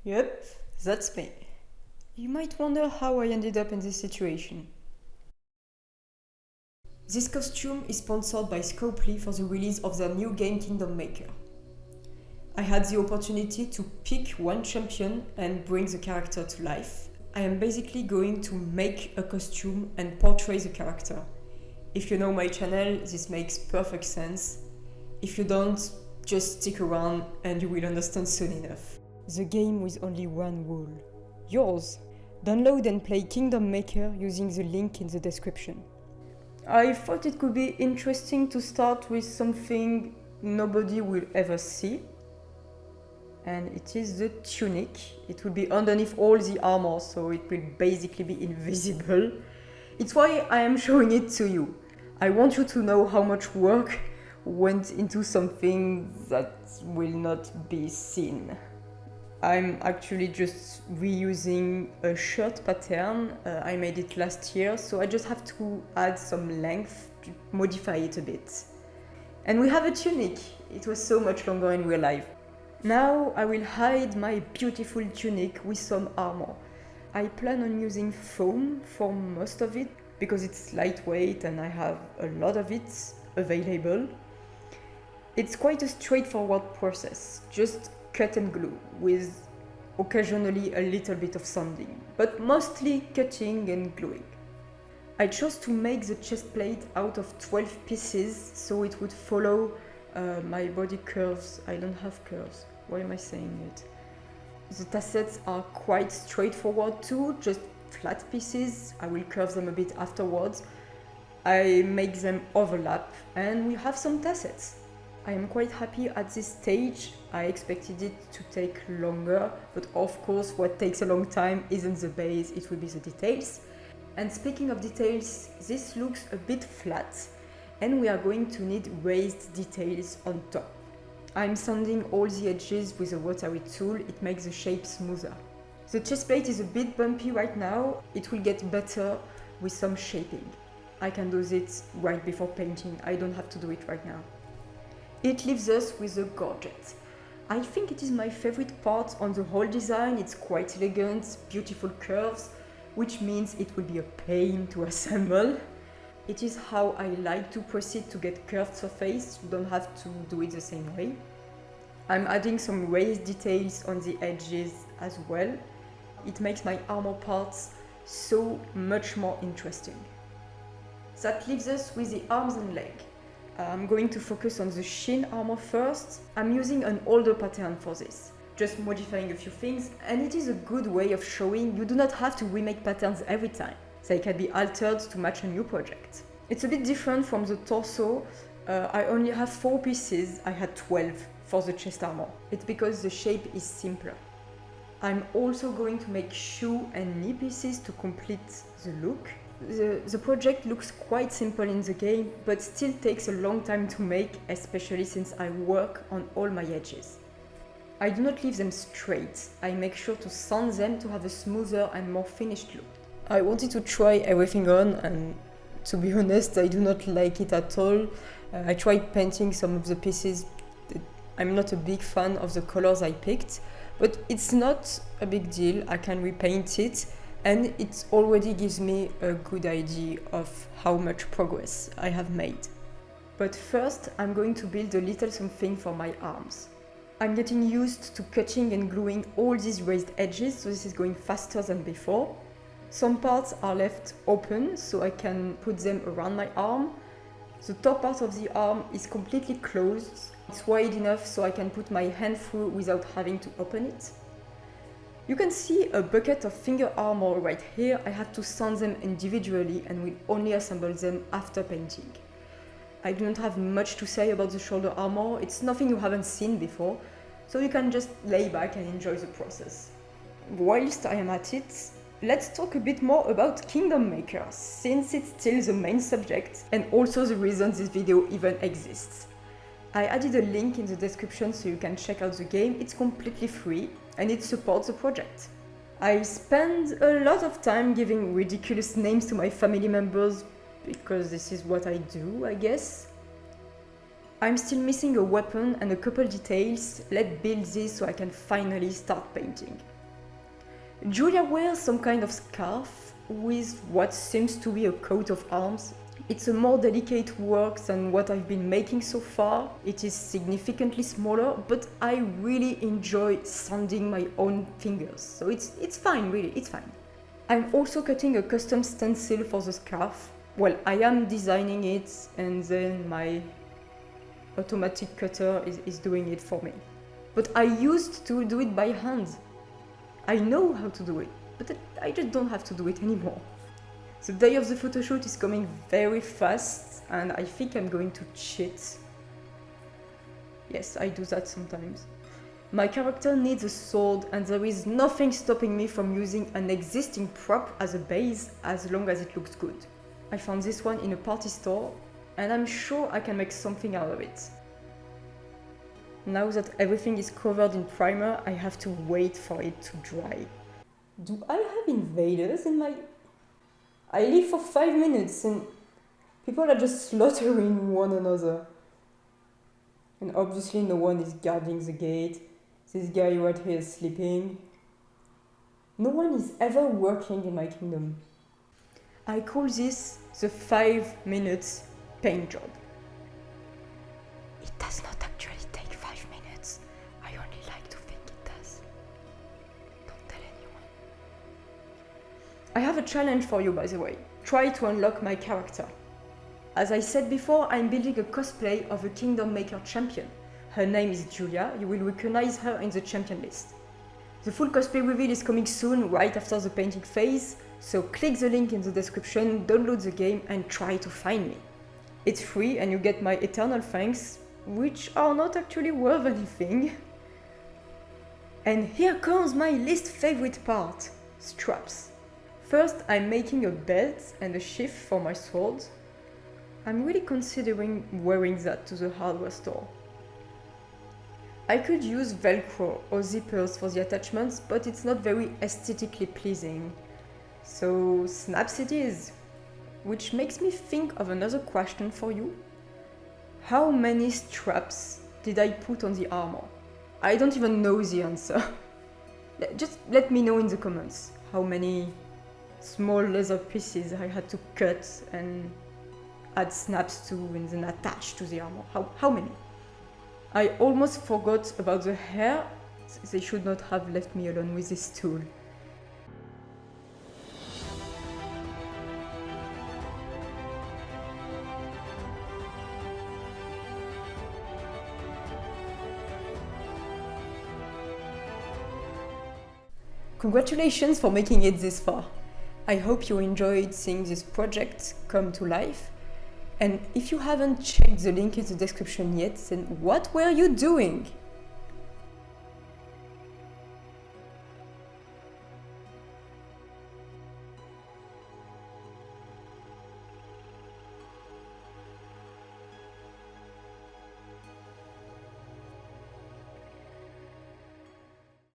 Yep, that's me. You might wonder how I ended up in this situation. This costume is sponsored by Scopely for the release of their new game Kingdom Maker. I had the opportunity to pick one champion and bring the character to life. I am basically going to make a costume and portray the character. If you know my channel, this makes perfect sense. If you don't, just stick around and you will understand soon enough. The game with only one rule. Yours. Download and play Kingdom Maker using the link in the description. I thought it could be interesting to start with something nobody will ever see. And it is the tunic. It will be underneath all the armor, so it will basically be invisible. It's why I am showing it to you. I want you to know how much work went into something that will not be seen. I'm actually just reusing a shirt pattern. I made it last year, so I just have to add some length to modify it a bit. And we have a tunic. It was so much longer in real life. Now I will hide my beautiful tunic with some armor. I plan on using foam for most of it because it's lightweight and I have a lot of it available. It's quite a straightforward process. Just cut and glue, with occasionally a little bit of sanding, but mostly cutting and gluing. I chose to make the chest plate out of 12 pieces so it would follow my body curves. I don't have curves. Why am I saying it? The tassets are quite straightforward too, just flat pieces. I will curve them a bit afterwards. I make them overlap and we have some tassets. I am quite happy at this stage. I expected it to take longer, but of course what takes a long time isn't the base, it will be the details. And speaking of details, this looks a bit flat and we are going to need raised details on top. I'm sanding all the edges with a rotary tool, it makes the shape smoother. The chest plate is a bit bumpy right now, it will get better with some shaping. I can do it right before painting, I don't have to do it right now. It leaves us with a gorget. I think it is my favorite part on the whole design. It's quite elegant, beautiful curves, which means it will be a pain to assemble. It is how I like to proceed to get curved surface. You don't have to do it the same way. I'm adding some raised details on the edges as well. It makes my armor parts so much more interesting. That leaves us with the arms and leg. I'm going to focus on the shin armor first. I'm using an older pattern for this, just modifying a few things, and it is a good way of showing you do not have to remake patterns every time. They can be altered to match a new project. It's a bit different from the torso. I only have 4 pieces, I had 12 for the chest armor. It's because the shape is simpler. I'm also going to make shoe and knee pieces to complete the look. The project looks quite simple in the game, but still takes a long time to make, especially since I work on all my edges. I do not leave them straight, I make sure to sand them to have a smoother and more finished look. I wanted to try everything on, and to be honest, I do not like it at all. I tried painting some of the pieces. I'm not a big fan of the colors I picked, but it's not a big deal, I can repaint it. And it already gives me a good idea of how much progress I have made. But first, I'm going to build a little something for my arms. I'm getting used to cutting and gluing all these raised edges, so this is going faster than before. Some parts are left open, so I can put them around my arm. The top part of the arm is completely closed. It's wide enough so I can put my hand through without having to open it. You can see a bucket of finger armor right here. I had to sand them individually and will only assemble them after painting. I do not have much to say about the shoulder armor, it's nothing you haven't seen before, so you can just lay back and enjoy the process. Whilst I am at it, let's talk a bit more about Kingdom Maker, since it's still the main subject and also the reason this video even exists. I added a link in the description so you can check out the game, it's completely free and it supports the project. I spend a lot of time giving ridiculous names to my family members because this is what I do, I guess. I'm still missing a weapon and a couple details. Let's build this so I can finally start painting. Julia wears some kind of scarf with what seems to be a coat of arms. It's a more delicate work than what I've been making so far. It is significantly smaller, but I really enjoy sanding my own fingers. So it's fine, really, it's fine. I'm also cutting a custom stencil for the scarf. Well, I am designing it and then my automatic cutter is doing it for me. But I used to do it by hand. I know how to do it, but I just don't have to do it anymore. The day of the photoshoot is coming very fast and I think I'm going to cheat. Yes, I do that sometimes. My character needs a sword and there is nothing stopping me from using an existing prop as a base as long as it looks good. I found this one in a party store and I'm sure I can make something out of it. Now that everything is covered in primer, I have to wait for it to dry. Do I have invaders in my... I live for 5 minutes and people are just slaughtering one another. And obviously no one is guarding the gate. This guy right here is sleeping. No one is ever working in my kingdom. I call this the 5 minutes paint job. It does not actually take 5 minutes. I only like to think it does. Don't tell anyone. I have a challenge for you, by the way. Try to unlock my character. As I said before, I'm building a cosplay of a Kingdom Maker champion. Her name is Julia. You will recognize her in the champion list. The full cosplay reveal is coming soon, right after the painting phase, so click the link in the description, download the game and try to find me. It's free and you get my eternal thanks, which are not actually worth anything. And here comes my least favorite part, straps. First, I'm making a belt and a sheath for my sword. I'm really considering wearing that to the hardware store. I could use Velcro or zippers for the attachments, but it's not very aesthetically pleasing. So snaps it is. Which makes me think of another question for you. How many straps did I put on the armor? I don't even know the answer. Just let me know in the comments how many small leather pieces I had to cut and add snaps to and then attach to the armor. How many? I almost forgot about the hair. They should not have left me alone with this tool. Congratulations for making it this far. I hope you enjoyed seeing this project come to life. And if you haven't checked the link in the description yet, then what were you doing?